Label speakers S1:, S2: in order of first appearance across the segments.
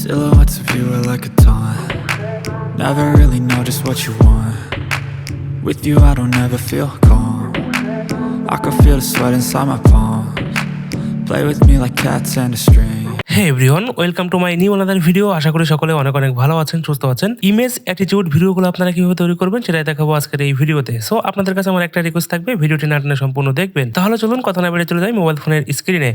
S1: Silhouettes of you are like a taunt. Never really know just what you want. With you I don't ever feel calm. I can feel the sweat inside my palms. Play with me like cats and a string.
S2: Hey everyone, welcome to my new another video. আশা করি সকলে অনেক অনেক ভালো আছেন, সুস্থ আছেন। Image attitude ভিডিওগুলো আপনারা কিভাবে তৈরি করবেন সেটাই দেখাবো আজকের এই ভিডিওতে। সো আপনাদের কাছে আমার একটা রিকোয়েস্ট থাকবে, ভিডিওটি না টেনে সম্পূর্ণ দেখবেন। তাহলে চলুন কথা না বেড়ে চলে যাই মোবাইল ফোনের স্ক্রিনে।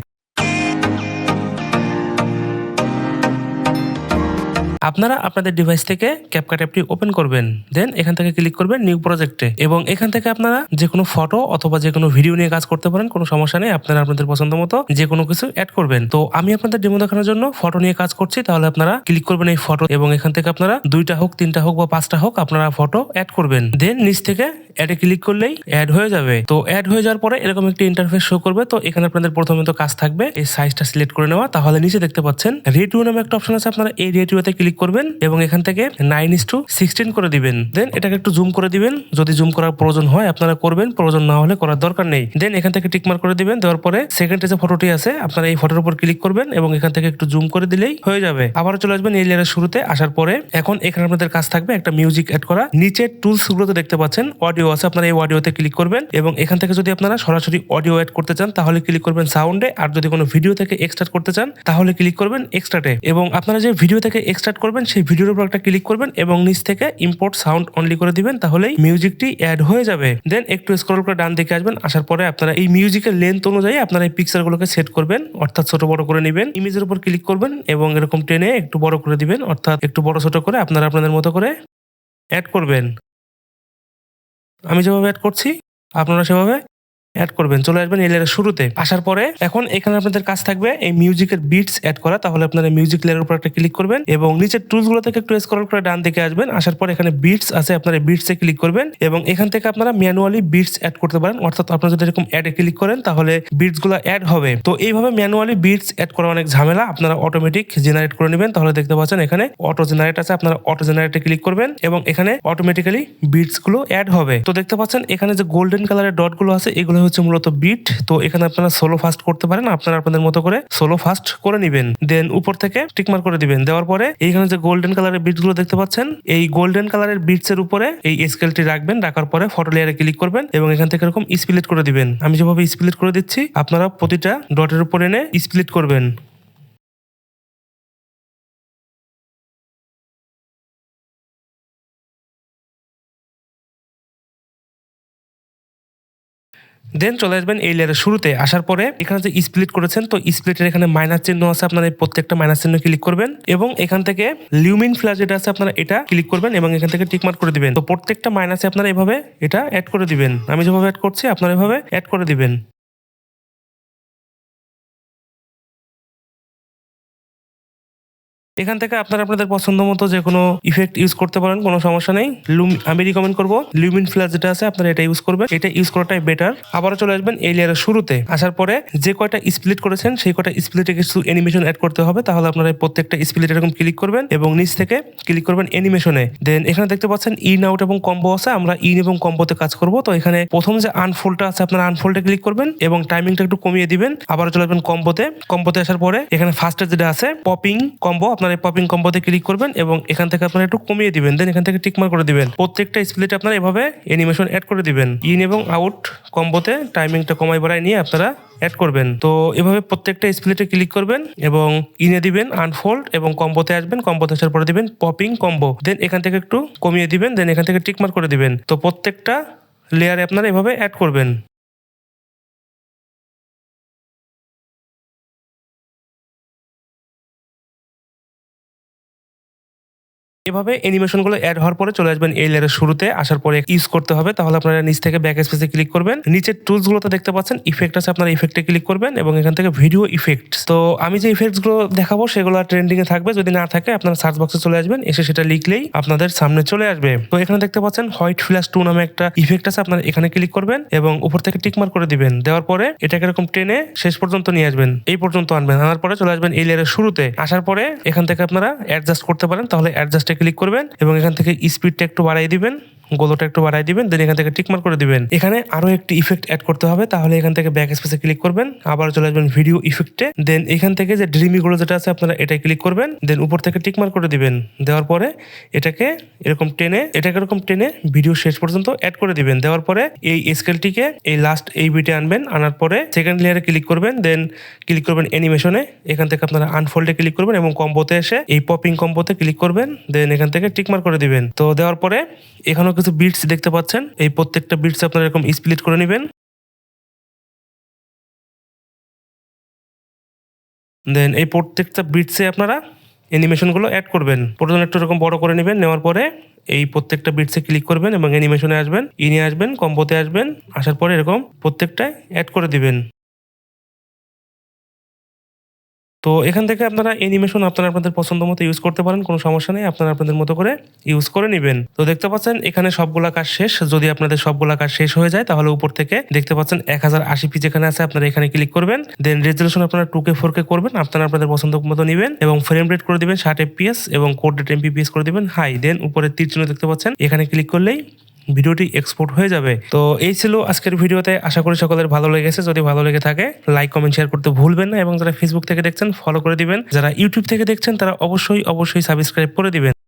S2: আপনারা আপনাদের ডিভাইস থেকে ক্যাপকাট অ্যাপটি ওপেন করবেন, দেন এখান থেকে ক্লিক করবেন নিউ প্রজেক্টে, এবং এখান থেকে আপনারা যে কোনো ফটো অথবা যে কোনো ভিডিও নিয়ে কাজ করতে পারেন, কোনো সমস্যা নেই। আপনারা আপনাদের পছন্দ মতো যে কোনো কিছু অ্যাড করবেন। তো আমি আপনাদের ডেমো দেখানোর জন্য ফটো নিয়ে কাজ করছি, তাহলে আপনারা ক্লিক করবেন এই ফটো, এবং এখান থেকে আপনারা 2টা হোক 3টা হোক বা 5টা হোক আপনারা ফটো অ্যাড করবেন। দেন নিচ থেকে অ্যাডে ক্লিক করলেই অ্যাড হয়ে যাবে। তো অ্যাড হয়ে যাওয়ার পরে এরকম একটি ইন্টারফেস শো করবে। তো এখানে আপনাদের প্রথমে তো কাজ থাকবে এই সাইজটা সিলেক্ট করে নেওয়া। তাহলে নিচে দেখতে পাচ্ছেন রেটিও নামে একটা অপশন আছে, আপনারা এই রেটিওতে ক্লিক করবেন এবং এখান থেকে 9:16 করে দিবেন। দেন এটাকে একটু জুম করে দিবেন, যদি জুম করার প্রয়োজন হয় আপনারা করবেন, প্রয়োজন না হলে করার দরকার নেই। দেন এখান থেকে টিকমার্ক করে দিবেন। দেওয়ার পরে সেকেন্ডে যে ফটোটি আছে আপনারা এই ফটোর উপর ক্লিক করবেন এবং এখান থেকে একটু জুম করে দিলেই হয়ে যাবে। আবার চলে আসবেন এই লেয়ারের শুরুতে। আসার পরে এখন এখানে আপনাদের কাজ থাকবে একটা মিউজিক অ্যাড করা। নিচের টুলস গুলোতে দেখতে পাচ্ছেন অডিও আছে, আপনারা এই অডিওতে ক্লিক করবেন এবং এখান থেকে যদি আপনারা সরাসরি অডিও অ্যাড করতে চান তাহলে ক্লিক করবেন সাউন্ডে, আর যদি কোনো ভিডিও থেকে এক্সট্রাক্ট করতে চান তাহলে ক্লিক করবেন এক্সট্রাটে। এবং আপনারা যে ভিডিও থেকে এক্সট্রাক্ট করবেন সেই ভিডিওর উপর একটা ক্লিক করবেন এবং নিচ থেকে ইম্পোর্ট সাউন্ড অনলি করে দিবেন, তাহলেই মিউজিকটি অ্যাড হয়ে যাবে। দেন একটু স্ক্রল করে ডান দিকে আসবেন। আসার পরে আপনারা এই মিউজিকের লেন্থ অনুযায়ী আপনারা এই পিকচারগুলোকে সেট করবেন, অর্থাৎ ছোট বড় করে নেবেন। ইমেজের উপর ক্লিক করবেন এবং এরকম টেনে একটু বড় করে দিবেন, অর্থাৎ একটু বড় ছোট করে আপনারা আপনাদের মতো করে অ্যাড করবেন। আমি যেভাবে অ্যাড করছি আপনারা সেভাবে অ্যাড করবেন। চলে আসবেন এই লেয়ারের শুরুতে। আসার পরে এখন এখানে আপনাদের কাজ থাকবে এই মিউজিকের বিটস অ্যাড করা। তাহলে আপনারা মিউজিক লেয়ারের উপর একটা ক্লিক করবেন এবং নিচের টুলস গুলো থেকে একটু স্ক্রল করে ডান দিকে আসবেন। আসার পরে এখানে বিটস আছে, আপনারা বিটসে ক্লিক করবেন এবং এখান থেকে আপনারা ম্যানুয়ালি বিটস অ্যাড করতে পারেন, অর্থাৎ আপনারা যদি এরকম অ্যাডে ক্লিক করেন তাহলে বিটস গুলো অ্যাড হবে। তো এইভাবে ম্যানুয়ালি বিটস অ্যাড করা অনেক ঝামেলা, আপনারা অটোমেটিক জেনারেট করে নেবেন। তাহলে দেখতে পাচ্ছেন এখানে অটো জেনারেট আছে, আপনারা অটো জেনারেটে ক্লিক করবেন এবং এখানে অটোমেটিক্যালি বিটস গুলো অ্যাড হবে। তো দেখতে পাচ্ছেন এখানে যে গোল্ডেন কালারের ডট গুলো আছে এগুলো হচ্ছে মূলত বিট। তো এখানে আপনারা সোলো ফাস্ট করতে পারেন, আপনারা আপনাদের মতো করে সোলো ফাস্ট করে নেবেন। দেন উপর থেকে টিকমার্ক করে দিবেন। দেওয়ার পরে এইখানে যে গোল্ডেন কালারের বিটস গুলো দেখতে পাচ্ছেন, এই গোল্ডেন কালারের বিটস এর উপরে এই স্কেলটি রাখবেন। রাখার পরে ফটো লেয়ারে ক্লিক করবেন এবং এখান থেকে এরকম স্প্লিট করে দিবেন। আমি যেভাবে স্প্লিট করে দিচ্ছি আপনারা প্রতিটা ডটের উপর এনে স্প্লিট করবেন। দেন চলে আসবেন এই লেয়ারের শুরুতে। আসার পরে এখানে যে স্প্লিট করেছেন, তো স্প্লিটের এখানে মাইনাস চিহ্ন আছে, আপনারা এই প্রত্যেকটা মাইনাস চিহ্ন ক্লিক করবেন এবং এখান থেকে লিউমিন ফ্ল্যাশ যেটা আছে আপনারা এটা ক্লিক করবেন এবং এখান থেকে টিকমার্ক করে দিবেন। তো প্রত্যেকটা মাইনাসে আপনারা এভাবে এটা অ্যাড করে দিবেন। আমি যেভাবে অ্যাড করছি আপনারা এভাবে অ্যাড করে দিবেন। এখান থেকে আপনারা আপনাদের পছন্দ মতো যে কোনো ইফেক্ট ইউজ করতে পারেন, কোনো সমস্যা নেই। আমি রিকমেন্ড করবো লিউমিন ফ্ল্যাশ যেটা আছে আপনারা এটা ইউজ করবেন, এটা ইউজ করাটাই বেটার। আবারও চলে আসবেন এই লেয়ারের শুরুতে। আসার পরে যে কয়টা স্প্লিট করেছেন সেই কয়টা স্প্লিটে কিছু অ্যানিমেশন অ্যাড করতে হবে। তাহলে আপনারা প্রত্যেকটা স্প্লিট এরকম ক্লিক করবেন এবং নিচ থেকে ক্লিক করবেন অ্যানিমেশনে। দেন এখানে দেখতে পাচ্ছেন ইন আউট এবং কম্বো আছে, আমরা ইন এবং কম্বোতে কাজ করব। তো এখানে প্রথম যে আনফোল্ডটা আছে আপনারা আনফোল্ডে ক্লিক করবেন এবং টাইমিংটা একটু কমিয়ে দিবেন। আবারও চলে আসবেন কম্বোতে। কম্বোতে আসার পরে এখানে ফার্স্টে যেটা আছে পপিং কম্বো, আপনারা পপিং কম্বোতে ক্লিক করবেন এবং এখান থেকে আপনারা একটু কমিয়ে দিবেন। দেন এখান থেকে টিকমার্ক করে দিবেন। প্রত্যেকটা স্প্লিট আপনারা এভাবে অ্যানিমেশন অ্যাড করে দিবেন। ইন এবং আউট কম্বোতে টাইমিংটা কমাই বাড়াই নিয়ে আপনারা অ্যাড করবেন। তো এভাবে প্রত্যেকটা স্প্লিটে ক্লিক করবেন এবং ইনে দিবেন আনফোল্ড এবং কম্বোতে আসবেন। কম্বোতে আসার পরে দিবেন পপিং কম্বো। দেন এখান থেকে একটু কমিয়ে দিবেন। দেন এখান থেকে টিকমার্ক করে দিবেন। তো প্রত্যেকটা লেয়ারে আপনারা এভাবে অ্যাড করবেন। এভাবে অ্যানিমেশনগুলো অ্যাড হওয়ার পরে চলে আসবেন এই লেয়ারের শুরুতে। আসার পরে ইউজ করতে হবে, তাহলে আপনারা নিচ থেকে ব্যাক স্পেসে ক্লিক করবেন। নিচের টুলসগুলোতে দেখতে পাচ্ছেন ইফেক্ট আছে, আপনারা ইফেক্টে ক্লিক করবেন এবং এখান থেকে ভিডিও ইফেক্টস। তো আমি যে ইফেক্টসগুলো দেখাবো সেগুলো ট্রেন্ডিং এ থাকবে, যদি না থাকে আপনারা সার্চ বক্সে চলে আসবেন, এসে সেটা লিখলেই আপনাদের সামনে চলে আসবে। তো এখানে দেখতে পাচ্ছেন হোয়াইট ফ্ল্যাশ 2 নামে একটা ইফেক্ট আছে, আপনারা এখানে ক্লিক করবেন এবং উপর থেকে টিকমার্ক করে দিবেন। দেওয়ার পরে এটাকে এরকম টেনে শেষ পর্যন্ত নিয়ে আসবেন, এই পর্যন্ত আনবেন। আনার পরে চলে আসবেন এই লেয়ারের শুরুতে। আসার পরে এখান থেকে আপনারা অ্যাডজাস্ট করতে পারেন, তাহলে অ্যাডজাস্টে ক্লিক করবেন এবং এখান থেকে স্পিডটা একটু বাড়াই দিবেন। গোলোটা একটু বাড়াই দিবেন, দেন এখান থেকে টিকমার্ক করে দিবেন। এখানে আরো একটি ইফেক্ট অ্যাড করতে হবে, তাহলে এখান থেকে ব্যাক স্পেসে ক্লিক করবেন, আবার চলে আসবেন ভিডিও ইফেক্টে, দেন এখান থেকে যে ড্রিমি গুলো যেটা আছে আপনারা এটাই ক্লিক করবেন, দেন উপর থেকে টিকমার্ক করে দিবেন। দেওয়ার পরে এটাকে এরকম টেনে ভিডিও শেষ পর্যন্ত অ্যাড করে দিবেন। দেওয়ার পরে এই স্কেলটিকে এই লাস্ট এই বিটে আনবেন, আনার পরে সেকেন্ড লেয়ারে ক্লিক করবেন, দেন ক্লিক করবেন অ্যানিমেশনে, এখান থেকে আপনারা আনফোল্ডে ক্লিক করবেন এবং কম্বোতে এসে এই পপিং কম্বোতে ক্লিক করবেন, দেন এখান থেকে টিকমার্ক করে দিবেন। তো দেওয়ার পরে এখানেও কিছু বিটস দেখতে পাচ্ছেন, এই প্রত্যেকটা বিটস আপনারা এরকম স্প্লিট করে নেবেন, দেন এই প্রত্যেকটা বিটসে আপনারা অ্যানিমেশনগুলো অ্যাড করবেন। প্রথমে একটু এরকম বড় করে নেবেন, নেওয়ার পরে এই প্রত্যেকটা বিটসে ক্লিক করবেন এবং অ্যানিমেশনে আসবেন, ইনে আসবেন, কম্বোতে আসবেন, আসার পরে এরকম প্রত্যেকটায় অ্যাড করে দিবেন। তো এখান থেকে আপনারা অ্যানিমেশন আপনারা আপনাদের পছন্দ মতো ইউজ করতে পারেন, কোনো সমস্যা নেই, আপনারা আপনাদের মতো করে ইউজ করে নেবেন। তো দেখতে পাচ্ছেন এখানে সবগুলা কাজ শেষ। যদি আপনাদের সবগুলা কাজ শেষ হয়ে যায় তাহলে উপর থেকে দেখতে পাচ্ছেন 1080p যেখানে আছে আপনারা এখানে ক্লিক করবেন, দেন রেজলিউশন আপনারা 2K 4K করবেন, আপনারা আপনাদের পছন্দ মতো নেবেন এবং ফ্রেম রেট করে দিবেন 60 fps এবং কোড রেট MPPS করে দিবেন হাই, দেন উপরে তীর চিহ্ন দেখতে পাচ্ছেন, এখানে ক্লিক করলেই ভিডিওটি এক্সপোর্ট হয়ে যাবে। তো এই ছিল আজকের ভিডিওতে, আশা করি সকলের ভালো লেগেছে। যদি ভালো লেগে থাকে লাইক কমেন্ট শেয়ার করতে ভুলবেন না এবং যারা ফেসবুক থেকে দেখছেন ফলো করে দিবেন, যারা ইউটিউব থেকে দেখছেন তারা অবশ্যই সাবস্ক্রাইব করে দিবেন।